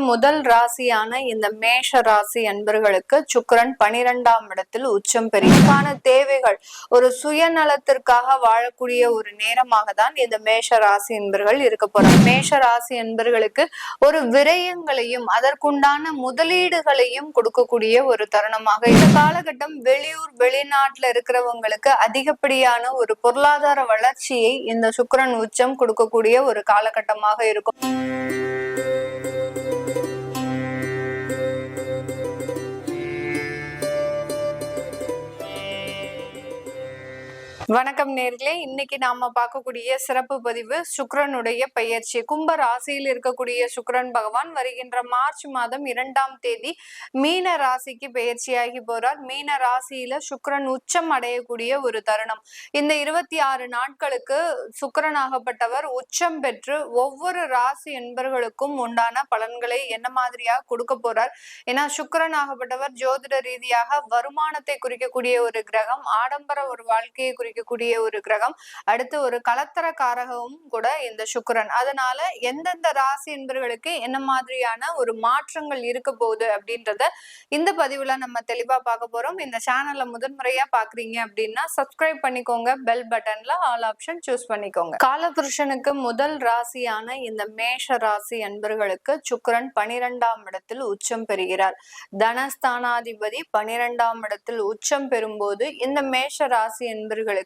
முதல் ராசியான இந்த மேஷ ராசி அன்பர்களுக்கு சுக்கிரன் 12ஆம் இடத்தில் உச்சம் பெறுவதற்கான தேவைகள் ஒரு சுயநலத்திற்காக வாழக்கூடிய ஒரு நேரமாக தான் இந்த மேஷ ராசி என்பர்கள் இருக்க போறாங்க. மேஷ ராசி என்பர்களுக்கு ஒரு விரயங்களையும் அதற்குண்டான முதலீடுகளையும் கொடுக்கக்கூடிய ஒரு தருணமாக இந்த காலகட்டம் வெளியூர் வெளிநாட்டுல இருக்கிறவங்களுக்கு அதிகப்படியான ஒரு பொருளாதார வளர்ச்சியை இந்த சுக்கிரன் உச்சம் கொடுக்கக்கூடிய ஒரு காலகட்டமாக இருக்கும். வணக்கம் நேர்களே, இன்னைக்கு நாம பார்க்கக்கூடிய சிறப்பு பதிவு சுக்கிரனுடைய பெயர்ச்சி. கும்ப ராசியில் இருக்கக்கூடிய சுக்கிரன் பகவான் வருகின்ற மார்ச் மாதம் 2ஆம் தேதி மீன ராசிக்கு பெயர்ச்சியாகி போறார். மீன ராசியில சுக்கிரன் உச்சம் அடையக்கூடிய ஒரு தருணம். இந்த 26 நாட்களுக்கு சுக்கிரனாகப்பட்டவர் உச்சம் பெற்று ஒவ்வொரு ராசி என்பர்களுக்கும் உண்டான பலன்களை என்ன மாதிரியாக கொடுக்க போறார். ஏன்னா சுக்கிரனாகப்பட்டவர் ஜோதிட ரீதியாக வருமானத்தை குறிக்கக்கூடிய ஒரு கிரகம், ஆடம்பர ஒரு வாழ்க்கையை குறிக்கக்கூடிய ஒரு கிரகம், அடுத்து ஒரு கலத்தரக்காரகவும் கூட இந்த சுக்கிரன். அதனால எந்தெந்த ராசி என்பர்களுக்கு என்ன மாதிரியான ஒரு மாற்றங்கள் இருக்க போகுது அப்படின்றத இந்த பதிவுல நம்ம தெளிவா பார்க்க போறோம். இந்த சேனல்ல முதன்முறையா பாக்குறீங்க அப்படின்னா சப்ஸ்கிரைப் பண்ணிக்கோங்க, பெல் பட்டன்ல ஆல் ஆப்ஷன் சூஸ் பண்ணிக்கோங்க. காலபுருஷனுக்கு முதல் ராசியான இந்த மேஷ ராசி என்பர்களுக்கு சுக்கிரன் 12ஆம் இடத்தில் உச்சம் பெறுகிறார். தனஸ்தானாதிபதி 12ஆம் இடத்தில் உச்சம் பெறும்போது இந்த மேஷ ராசி என்பர்களுக்கு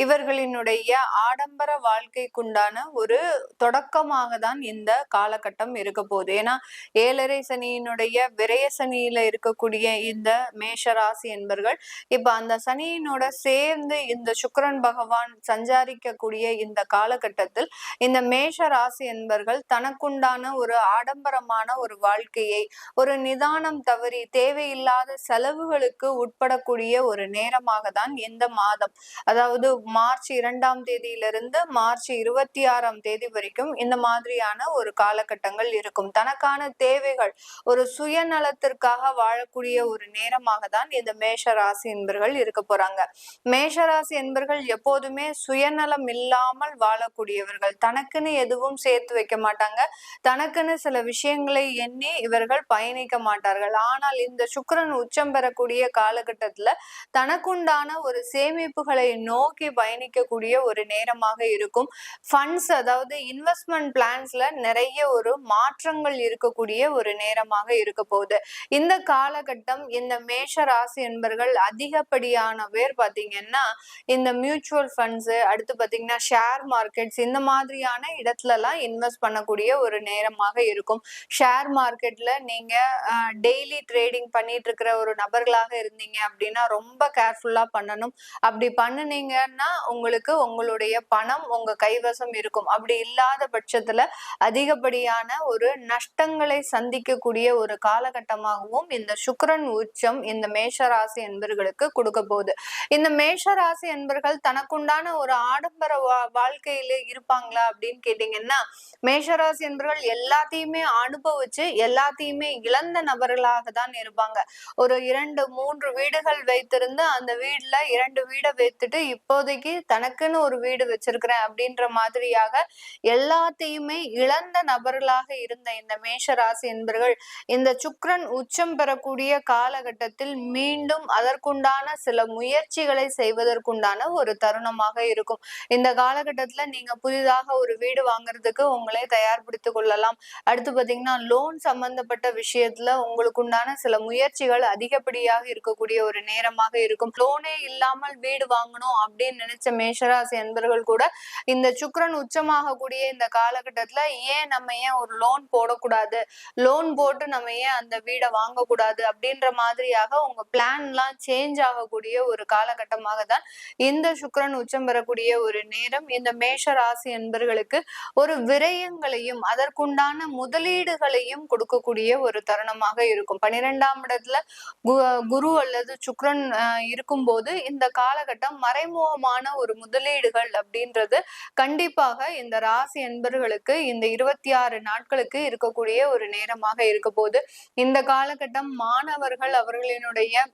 இவர்களினுடைய ஆடம்பர வாழ்க்கைக்குண்டான ஒரு தொடக்கமாக தான் இந்த காலகட்டம் இருக்க போகுது. ஏன்னா 7.5 சனியினுடைய விரய சனியில இருக்கக்கூடிய இந்த மேஷ ராசி என்பர்கள் இப்ப அந்த சனியினோட சேர்ந்து இந்த சுக்கிரன் பகவான் சஞ்சாரிக்கக்கூடிய இந்த காலகட்டத்தில் இந்த மேஷ ராசி என்பர்கள் தனக்குண்டான ஒரு ஆடம்பரமான ஒரு வாழ்க்கையை ஒரு நிதானம் தவறி தேவையில்லாத செலவுகளுக்கு உட்படக்கூடிய ஒரு நேரமாக தான் இந்த மாதம், அதாவது மார்ச் 2ஆம் தேதியிலிருந்து மார்ச் 26ஆம் தேதி வரைக்கும் இந்த மாதிரியான ஒரு காலகட்டங்கள் இருக்கும். தனக்கான தேவைகள் ஒரு சுயநலத்திற்காக வாழக்கூடிய ஒரு நேரமாக தான் இந்த மேஷ ராசி என்பர்கள் இருக்க போறாங்க. மேஷ ராசி என்பர்கள் எப்போதுமே சுயநலம் இல்லாமல் வாழக்கூடியவர்கள். தனக்குன்னு எதுவும் சேர்த்து வைக்க மாட்டாங்க, தனக்குன்னு சில விஷயங்களை எண்ணி இவர்கள் பயணிக்க மாட்டார்கள். ஆனால் இந்த சுக்கிரன் உச்சம் பெறக்கூடிய காலகட்டத்துல தனக்குண்டான ஒரு சேமிப்புகளை நோக்கி பயணிக்கக்கூடிய ஒரு நேரமாக இருக்கும். ஃபண்ட்ஸ், அதாவது இன்வெஸ்ட்மெண்ட் பிளான்ஸ்ல நிறைய ஒரு மாற்றங்கள் இருக்கக்கூடிய ஒரு நேரமாக இருக்க போகுது. இந்த காலகட்டம் இந்த மேஷ ராசி என்பர்கள் அதிகப்படியான பேர் பாத்தீங்கன்னா இந்த மியூச்சுவல் ஃபண்ட்ஸ், அடுத்து பாத்தீங்கன்னா ஷேர் மார்க்கெட்ஸ், இந்த மாதிரியான இடத்துல எல்லாம் இன்வெஸ்ட் பண்ணக்கூடிய ஒரு நேரமாக இருக்கும். ஷேர் மார்க்கெட்ல நீங்க டெய்லி ட்ரேடிங் பண்ணிட்டு இருக்கிற ஒரு நபர்களாக இருந்தீங்க அப்படின்னா ரொம்ப கேர்ஃபுல்லா பண்ணணும். அப்படி பண்ணுனீங்கன்னா உங்களுக்கு உங்களுடைய பணம் உங்க கைவசம் இருக்கும். அப்படி இல்லாத பட்சத்துல அதிகப்படியான ஒரு நஷ்டங்களை சந்திக்கக்கூடிய ஒரு காலகட்டமாகவும் இந்த சுக்கிரன் உச்சம் இந்த மேஷராசி என்பர்களுக்கு கொடுக்க போகுது. இந்த மேஷராசி என்பர்கள் தனக்குண்டான ஒரு ஆடம்பர வாழ்க்கையில இருப்பாங்களா அப்படின்னு கேட்டீங்கன்னா, மேஷராசி என்பர்கள் எல்லாத்தையுமே அனுபவிச்சு எல்லாத்தையுமே இழந்த நபர்களாக தான் இருப்பாங்க. ஒரு 2-3 வீடுகள் வைத்திருந்து அந்த வீடுல 2 வீடை வைத்துட்டு இப்போதைக்கு தனக்குன்னு ஒரு வீடு வச்சிருக்கிறேன் அப்படின்ற மாதிரியாக எல்லாத்தையுமே இழந்த நபர்களாக இருந்த இந்த மேஷ ராசி என்பர்கள் இந்த சுக்கிரன் உச்சம் பெறக்கூடிய காலகட்டத்தில் மீண்டும் அதற்குண்டான சில முயற்சிகளை செய்வதற்குண்டான ஒரு தருணமாக இருக்கும். இந்த காலகட்டத்துல நீங்க புதிதாக ஒரு வீடு வாங்குறதுக்கு உங்களை தயார்படுத்திக் கொள்ளலாம். அடுத்து பாத்தீங்கன்னா லோன் சம்பந்தப்பட்ட விஷயத்துல உங்களுக்கு உண்டான சில முயற்சிகள் அதிகப்படியாக இருக்கக்கூடிய ஒரு நேரமாக இருக்கும். லோனே இல்லாமல் வீடு வாங்கணும் அப்படின்னு நினைச்ச மேஷராசி என்பர்கள் கூட இந்த சுக்கிரன் உச்சமாகக்கூடிய இந்த காலகட்டத்துல ஏன் ஒரு லோன் போடக்கூடாது, லோன் போட்டு நம்ம ஏன் அந்த வீடை வாங்கக்கூடாது அப்படின்ற மாதிரியாக உங்க பிளான் எல்லாம் சேஞ்ச் ஆகக்கூடிய ஒரு காலகட்டமாக தான் இந்த சுக்கிரன் உச்சம் பெறக்கூடிய ஒரு நேரம். இந்த மேஷ ராசி என்பர்களுக்கு ஒரு விரயங்களையும் அதற்குண்டான முதலீடுகளையும் கொடுக்கக்கூடிய ஒரு தருணமாக இருக்கும். 12ஆம் இடத்துல குரு அல்லது சுக்கிரன் இருக்கும்போது இந்த காலகட்டம் மறைமுகமான ஒரு முதலீடுகள் அப்படின்றது கண்டிப்பாக இந்த ராசி என்பர்களுக்கு இந்த 26 நாட்களுக்கு இருக்கக்கூடிய ஒரு நேரமாக இருக்க போது. இந்த காலகட்டம் மாணவர்கள் அவர்களினுடைய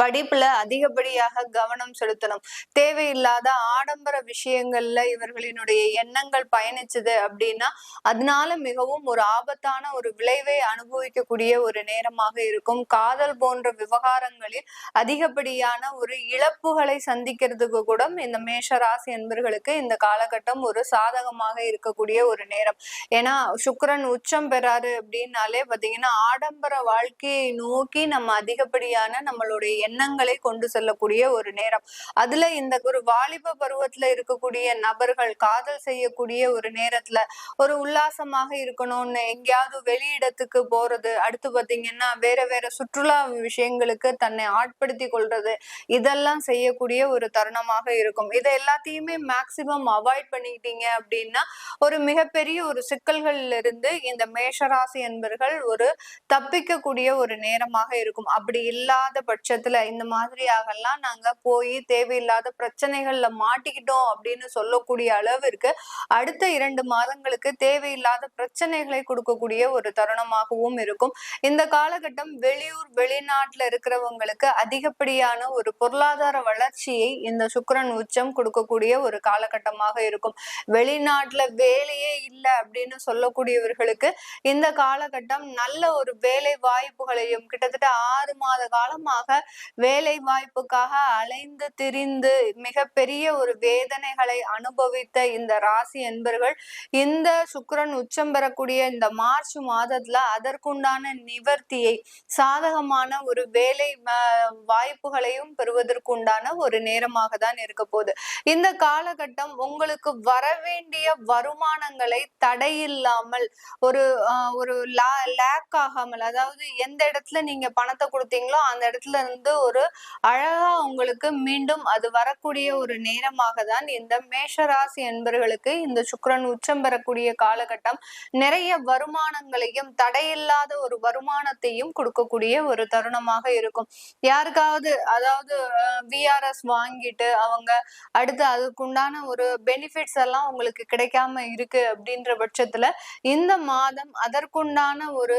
படிப்புல அதிகப்படியாக கவனம் செலுத்தணும். தேவையில்லாத ஆடம்பர விஷயங்கள்ல இவர்களினுடைய எண்ணங்கள் பயணிச்சது அப்படின்னா, அதனால மிகவும் ஒரு ஆபத்தான ஒரு விளைவை அனுபவிக்கக்கூடிய ஒரு நேரமாக இருக்கும். காதல் போன்ற விவகாரங்களில் அதிகப்படியான ஒரு இழப்புகளை சந்திக்கிறதுக்கு கூட இந்த மேஷ ராசி என்பர்களுக்கு இந்த காலகட்டம் ஒரு சாதகமாக இருக்கக்கூடிய ஒரு நேரம். ஏன்னா சுக்கிரன் உச்சம் பெறாரு அப்படின்னாலே பாத்தீங்கன்னா, ஆடம்பர வாழ்க்கையை நோக்கி நம்ம அதிகப்படியான நம்மளுடைய எண்ணங்களை கொண்டு செல்லக்கூடிய ஒரு நேரம். அதுல இந்த ஒரு வாலிப பருவத்துல இருக்கக்கூடிய நபர்கள் காதல் செய்யக்கூடிய ஒரு நேரத்துல ஒரு உல்லாசமாக இருக்கணும்னு எங்கேயாவது வெளியிடத்துக்கு போறது, அடுத்து பாத்தீங்கன்னா வேற வேற சுற்றுலா விஷயங்களுக்கு தன்னை ஆட்படுத்தி கொள்றது, இதெல்லாம் செய்யக்கூடிய ஒரு தருணமாக இருக்கும். இதை எல்லாத்தையுமே மேக்சிமம் அவாய்ட் பண்ணிக்கிட்டீங்க அப்படின்னா ஒரு மிகப்பெரிய ஒரு சிக்கல்கள்ல இருந்து இந்த மேஷராசி என்பர்கள் ஒரு தப்பிக்கக்கூடிய ஒரு நேரமாக இருக்கும். அப்படி இல்லாத பட்சத்துல இந்த மாதிரியாகலாம் நாங்க போய் தேவையில்லாத பிரச்சனைகள்ல மாட்டிக்கிட்டோம் அப்படின்னு சொல்லக்கூடிய அளவிற்கு அடுத்த 2 மாதங்களுக்கு தேவையில்லாத பிரச்சனைகளை கொடுக்கக்கூடிய ஒரு தருணமாகவும் இருக்கும். இந்த காலகட்டம் வெளியூர் வெளிநாட்டுல இருக்கிறவங்களுக்கு அதிகப்படியான ஒரு பொருளாதார வளர்ச்சியை இந்த சுக்கிரன் உச்சம் கொடுக்கக்கூடிய ஒரு காலகட்டமாக இருக்கும். வெளிநாட்டுல வேலையே இல்லை அப்படின்னு சொல்லக்கூடியவர்களுக்கு இந்த காலகட்டம் நல்ல ஒரு வேலை வாய்ப்புகளையும் கிட்டத்தட்ட 6 மாத காலமாக வேலை வாய்ப்புக்காக அலைந்து திரிந்து மிகப்பெரிய ஒரு வேதனைகளை அனுபவித்த இந்த ராசி என்பர்கள் இந்த சுக்கிரன் உச்சம் பெறக்கூடிய இந்த மார்ச் மாதத்துல அதற்குண்டான நிவர்த்தியை சாதகமான ஒரு வேலை வாய்ப்புகளையும் பெறுவதற்குண்டான ஒரு நேரமாக தான் இருக்க போகுது. இந்த காலகட்டம் உங்களுக்கு வரவேண்டிய வருமானங்களை தடையில்லாமல் ஒரு ஒரு லேக் ஆகாமல், அதாவது எந்த இடத்துல நீங்க பணத்தை கொடுத்தீங்களோ அந்த இடத்துல இருந்து ஒரு அழகா உங்களுக்கு மீண்டும் அது வரக்கூடிய ஒரு நேரமாக தான் இந்த மேஷராசி என்பர்களுக்கு இந்த சுக்கிரன் உச்சம் பெறக்கூடிய காலகட்டம் நிறைய வருமானங்களையும் தடையில்லாத ஒரு வருமானத்தையும் கொடுக்கக்கூடிய ஒரு தருணமாக இருக்கும். யாருக்காவது அதாவது விஆர்எஸ் வாங்கிட்டு அவங்க அடுத்து அதுக்குண்டான ஒரு பெனிஃபிட்ஸ் எல்லாம் உங்களுக்கு கிடைக்காம இருக்கு அப்படின்ற பட்சத்துல இந்த மாதம் அதற்குண்டான ஒரு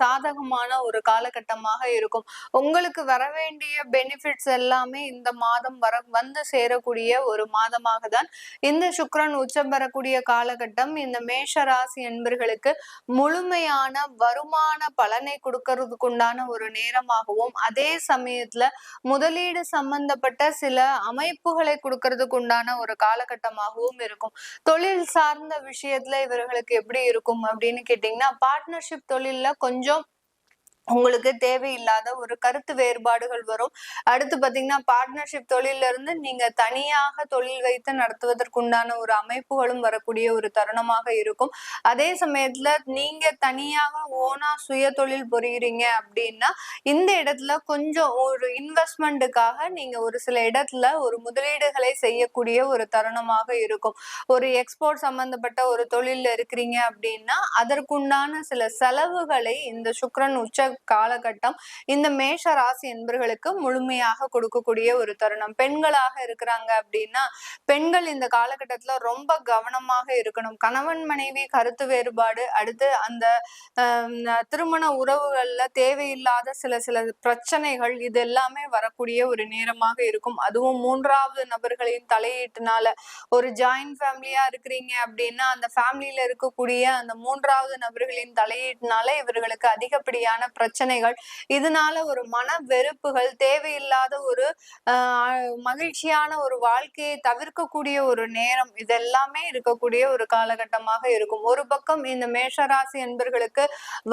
சாதகமான ஒரு காலகட்டமாக இருக்கும். உங்களுக்கு வர வேண்டிய பெனிஃபிட்ஸ் எல்லாமே இந்த மாதம் வந்து சேரக்கூடிய ஒரு மாதமாக தான் இந்த சுக்கிரன் உச்சம் பெறக்கூடிய காலகட்டம் இந்த மேஷ ராசி என்பர்களுக்கு முழுமையான வருமான பலனை கொடுக்கறதுக்குண்டான ஒரு நேரமாகவும், அதே சமயத்துல முதலீடு சம்பந்தப்பட்ட சில அமைப்புகளை கொடுக்கறதுக்கு உண்டான ஒரு காலகட்டமாகவும் இருக்கும். தொழில் சார்ந்த விஷயத்துல இவர்களுக்கு எப்படி இருக்கும் அப்படின்னு கேட்டீங்கன்னா, பார்ட்னர்ஷிப் தொழில்ல கொஞ்சம் உங்களுக்கு தேவையில்லாத ஒரு கருத்து வேறுபாடுகள் வரும். அடுத்து பாத்தீங்கன்னா பார்ட்னர்ஷிப் தொழில இருந்து நீங்க தனியாக தொழில் வைத்து நடத்துவதற்குண்டான ஒரு அமைப்புகளும் வரக்கூடிய ஒரு தருணமாக இருக்கும். அதே சமயத்துல நீங்க தனியாக ஓனா சுய தொழில் புரியுறீங்க அப்படின்னா இந்த இடத்துல கொஞ்சம் ஒரு இன்வெஸ்ட்மெண்ட்டுக்காக நீங்க ஒரு சில இடத்துல ஒரு முதலீடுகளை செய்யக்கூடிய ஒரு தருணமாக இருக்கும். ஒரு எக்ஸ்போர்ட் சம்பந்தப்பட்ட ஒரு தொழில்ல இருக்கிறீங்க அப்படின்னா அதற்குண்டான சில செலவுகளை இந்த சுக்கிரன் உச்ச காலகட்டம் இந்த மேஷ ராசி என்பர்களுக்கு முழுமையாக கொடுக்கக்கூடிய ஒரு தருணம். பெண்களாக இருக்கிறாங்க அப்படின்னா பெண்கள் இந்த காலகட்டத்துல ரொம்ப கவனமாக இருக்கணும். கணவன் மனைவி கருத்து வேறுபாடு, அடுத்து அந்த திருமண உறவுகள்ல தேவையில்லாத சில சில பிரச்சனைகள், இது எல்லாமே வரக்கூடிய ஒரு நேரமாக இருக்கும். அதுவும் 3வது நபர்களின் தலையீட்டுனால ஒரு ஜாயிண்ட் ஃபேமிலியா இருக்கிறீங்க அப்படின்னா அந்த ஃபேமிலியில இருக்கக்கூடிய அந்த 3வது நபர்களின் தலையீட்டுனால இவர்களுக்கு அதிகப்படியான பிரச்சனைகள், இதனால ஒரு மன வெறுப்புகள், தேவையில்லாத ஒரு மகிழ்ச்சியான ஒரு வாழ்க்கையை தவிர்க்கக்கூடிய ஒரு நேரம், இதெல்லாமே இருக்கக்கூடிய ஒரு காலகட்டமாக இருக்கும். ஒரு பக்கம் இந்த மேஷராசி என்பர்களுக்கு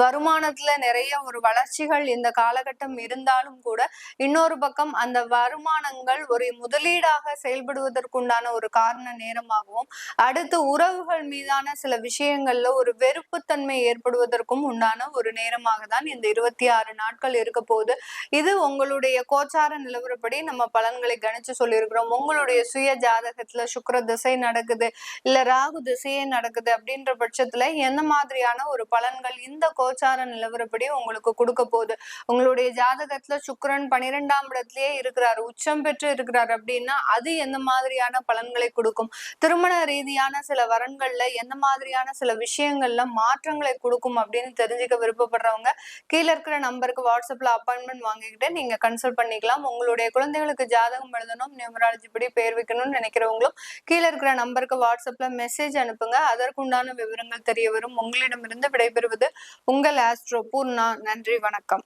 வருமானத்துல நிறைய ஒரு வளர்ச்சிகள் இந்த காலகட்டம் இருந்தாலும் கூட இன்னொரு பக்கம் அந்த வருமானங்கள் ஒரு முதலீடாக செயல்படுவதற்குண்டான ஒரு காரண நேரமாகவும், அடுத்து உறவுகள் மீதான சில விஷயங்கள்ல ஒரு வெறுப்புத்தன்மை ஏற்படுவதற்கும் உண்டான ஒரு நேரமாக தான் இந்த 26 நாட்கள் இருக்க போகுது. இது உங்களுடைய கோச்சார நிலவரப்படி நம்ம பலன்களை கணிச்சு சொல்லியிருக்கிறோம். உங்களுடைய சுய ஜாதகத்துல சுக்கிர திசை நடக்குது, இல்ல ராகு திசையே நடக்குது அப்படின்ற பட்சத்துல எந்த மாதிரியான ஒரு பலன்கள் இந்த கோச்சார நிலவரப்படி உங்களுக்கு கொடுக்க போகுது. உங்களுடைய ஜாதகத்துல சுக்கிரன் 12ஆம் இடத்திலேயே இருக்கிறாரு, உச்சம் பெற்று இருக்கிறார் அப்படின்னா அது எந்த மாதிரியான பலன்களை கொடுக்கும், திருமண ரீதியான சில வரன்கள்ல எந்த மாதிரியான சில விஷயங்கள்ல மாற்றங்களை கொடுக்கும் அப்படின்னு தெரிஞ்சுக்க விருப்பப்படுறவங்க கீழே கீழே இருக்கிற நம்பருக்கு வாட்ஸ்அப்ல அப்பாயின்மெண்ட் வாங்கிக்கிட்டு நீங்க கன்சல்ட் பண்ணிக்கலாம். உங்களுடைய குழந்தைகளுக்கு ஜாதகம் எழுதணும், நியூமராலஜி படி பேர் வைக்கணும்னு நினைக்கிறவங்களும் கீழே இருக்கிற நம்பருக்கு வாட்ஸ்அப்ல மெசேஜ் அனுப்புங்க. அதற்குண்டான விவரங்கள் தெரிய வரும். உங்களிடமிருந்து விடைபெறுவது உங்கள் ஆஸ்ட்ரோ பூர்ணா. நன்றி, வணக்கம்.